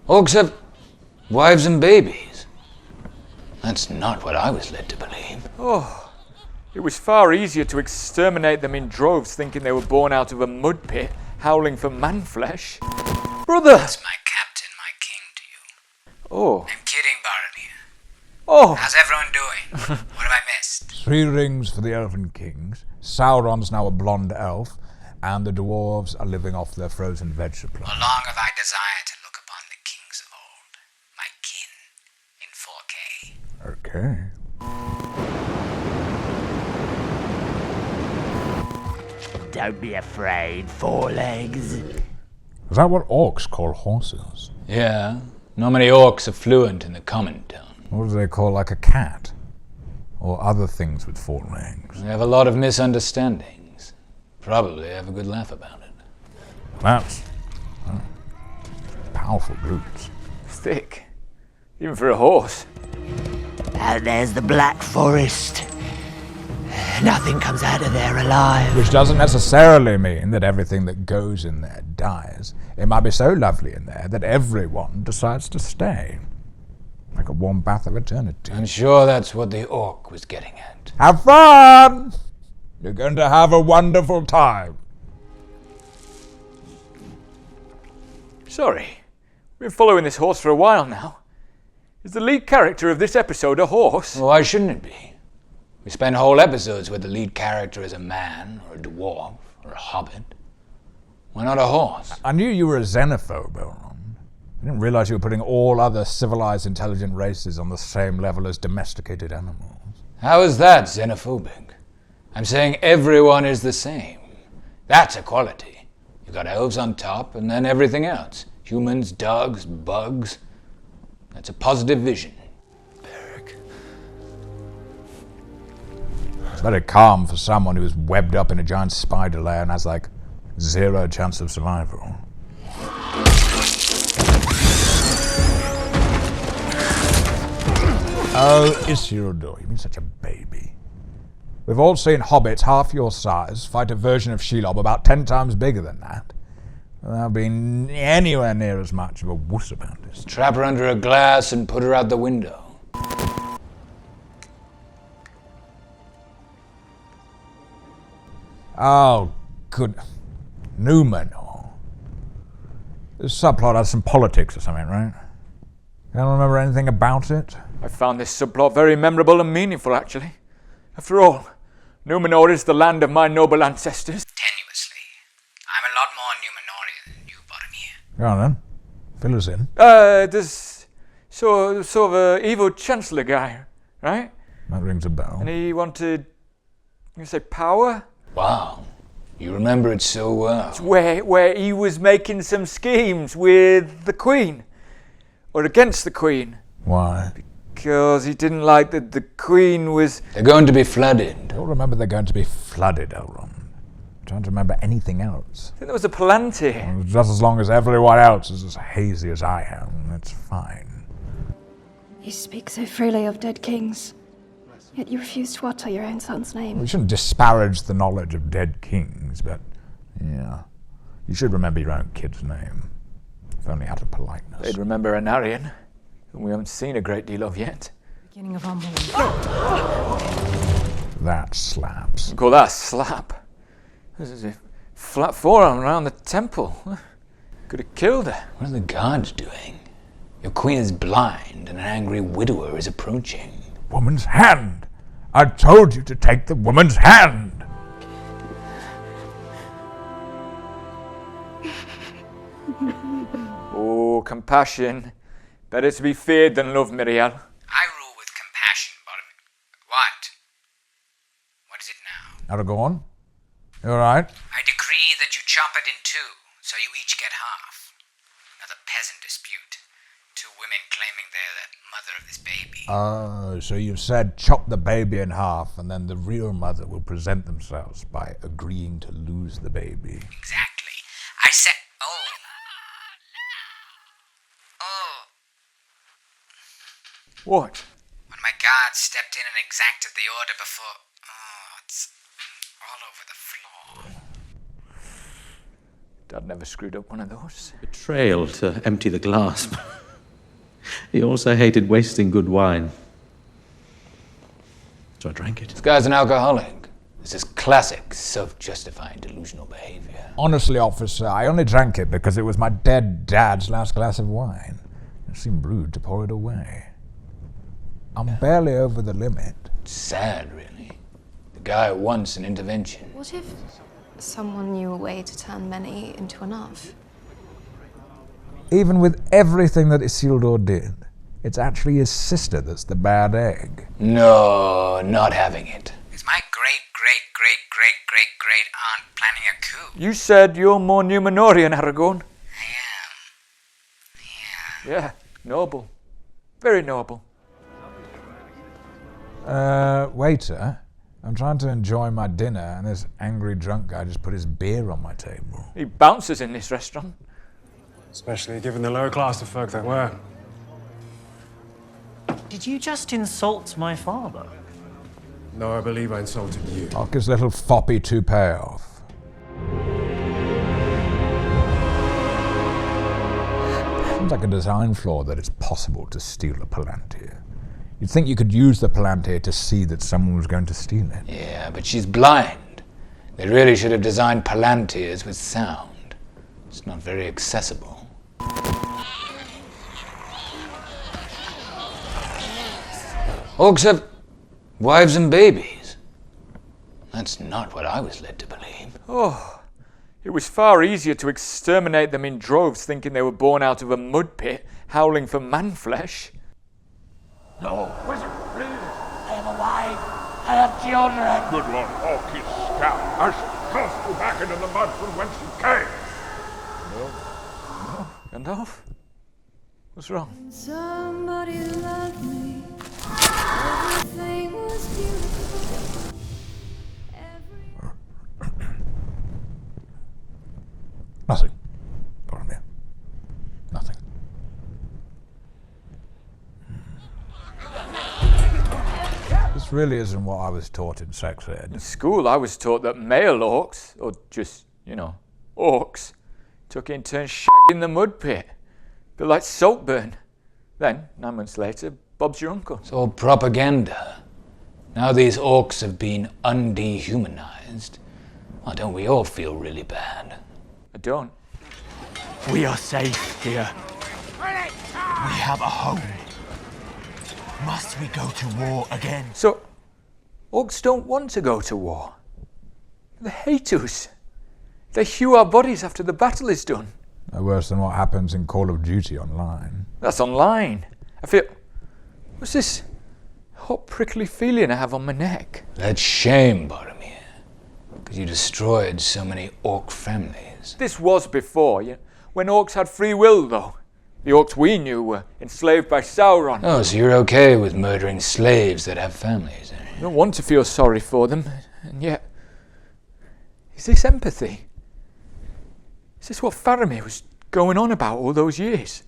Orcs have wives and babies. That's not what I was led to believe. Oh, it was far easier to exterminate them in droves thinking they were born out of a mud pit, howling for man flesh. Brother! That's my captain, my king to you. Oh. I'm kidding, Barony. Oh! How's everyone doing? What have I missed? 3 rings for the Elven Kings. Sauron's now a blonde elf, and the dwarves are living off their frozen veg supply. How long have I desired to look upon the kings of old, my kin, in 4K? Okay. Don't be afraid, 4 legs. Is that what orcs call horses? Yeah, not many orcs are fluent in the common tongue. What do they call like a cat? Or other things with 4 legs? They have a lot of misunderstandings. Probably have a good laugh about it. That's powerful groups. Thick. Even for a horse. And there's the Black Forest. Nothing comes out of there alive. Which doesn't necessarily mean that everything that goes in there dies. It might be so lovely in there that everyone decides to stay. Like a warm bath of eternity. I'm sure that's what the orc was getting at. Have fun! You're going to have a wonderful time. Sorry. We've been following this horse for a while now. Is the lead character of this episode a horse? Well, why shouldn't it be? We spend whole episodes where the lead character is a man, or a dwarf, or a hobbit. Why not a horse? I knew you were a xenophobe, Elrond. I didn't realize you were putting all other civilized, intelligent races on the same level as domesticated animals. How is that xenophobic? I'm saying everyone is the same. That's equality. You've got elves on top, and then everything else. Humans, dogs, bugs. That's a positive vision. It's very calm for someone who is webbed up in a giant spider lair and has like 0 chance of survival. Oh, Isildur, you've been such a baby. We've all seen hobbits half your size fight a version of Shelob about 10 times bigger than that, without being anywhere near as much of a wuss about it. Trap her under a glass and put her out the window. Oh, good. Numenor. This subplot has some politics or something, right? You don't remember anything about it? I found this subplot very memorable and meaningful, actually. After all, Numenor is the land of my noble ancestors. Tenuously. I'm a lot more Numenorean than you, Boromir. Go on then. Fill us in. There's sort of a evil chancellor guy, right? That rings a bell. And he wanted, you say, power? Wow, you remember it so well. Where he was making some schemes with the Queen, or against the Queen. Why? Because he didn't like that the Queen was... They're going to be flooded. Don't remember they're going to be flooded, Elrond. I'm trying to remember anything else. I think there was a Palantir. Well, just as long as everyone else is as hazy as I am, that's fine. You speak so freely of dead kings, yet you refuse to utter your own son's name. We shouldn't disparage the knowledge of dead kings, but, yeah, you should remember your own kid's name, if only out of politeness. They'd remember Anarion, whom we haven't seen a great deal of yet. Beginning of Unborn. That slaps. Call that a slap. This is a flat forearm around the temple. Could have killed her. What are the guards doing? Your queen is blind and an angry widower is approaching. Woman's hand! I told you to take the woman's hand! Oh, compassion. Better to be feared than loved, Miriel. I rule with compassion, Boromir. What is it now? Aragorn? You alright? I decree that you chop it in 2, so you each get half. Another peasant dispute. 2 women claiming they're the mother of this baby. Oh, so you've said chop the baby in half, and then the real mother will present themselves by agreeing to lose the baby. Exactly. I said... What? When my guards stepped in and exacted the order before... it's all over the floor. Dad never screwed up one of those. Betrayal to empty the glass. He also hated wasting good wine. So I drank it. This guy's an alcoholic. This is classic self-justifying delusional behavior. Honestly, officer, I only drank it because it was my dead dad's last glass of wine. It seemed rude to pour it away. I'm barely over the limit. It's sad, really. The guy wants an intervention. What if someone knew a way to turn many into enough? Even with everything that Isildur did, it's actually his sister that's the bad egg. No, not having it. Is my great-great-great-great-great-great-aunt planning a coup? You said you're more Numenorean, Aragorn. I am. Yeah, noble. Very noble. Waiter, I'm trying to enjoy my dinner and this angry drunk guy just put his beer on my table. He bounces in this restaurant. Especially given the lower class of folk that were. Did you just insult my father? No, I believe I insulted you. Knock his little foppy toupee off. Seems like a design flaw that it's possible to steal a Palantir. You'd think you could use the Palantir to see that someone was going to steal it. Yeah, but she's blind. They really should have designed Palantirs with sound. It's not very accessible. Orcs have wives and babies. That's not what I was led to believe. Oh, it was far easier to exterminate them in droves thinking they were born out of a mud pit, howling for man flesh. No. Wizard, please. I have a wife. I have children. Good Lord Orcs scout. I shall cast you back into the mud from whence you came. No, Gandalf? What's wrong? Somebody loved me. Everything was beautiful. Nothing. Boromir. Nothing. This really isn't what I was taught in sex ed. In school, I was taught that male orcs, or just, orcs, took it in turns shagging the mud pit. Bit like Saltburn. Then, 9 months later, Bob's your uncle. It's all propaganda. Now these orcs have been undehumanized. Why don't we all feel really bad? I don't. We are safe here. We have a home. Must we go to war again? So, orcs don't want to go to war. They hate us. They hew our bodies after the battle is done. No worse than what happens in Call of Duty online. That's online. I feel... What's this hot prickly feeling I have on my neck? That's shame, Boromir. Because you destroyed so many orc families. This was before, when orcs had free will, though. The orcs we knew were enslaved by Sauron. Oh, so you're okay with murdering slaves that have families, eh? I don't want to feel sorry for them, and yet... Is this empathy? Is this what Faramir was going on about all those years?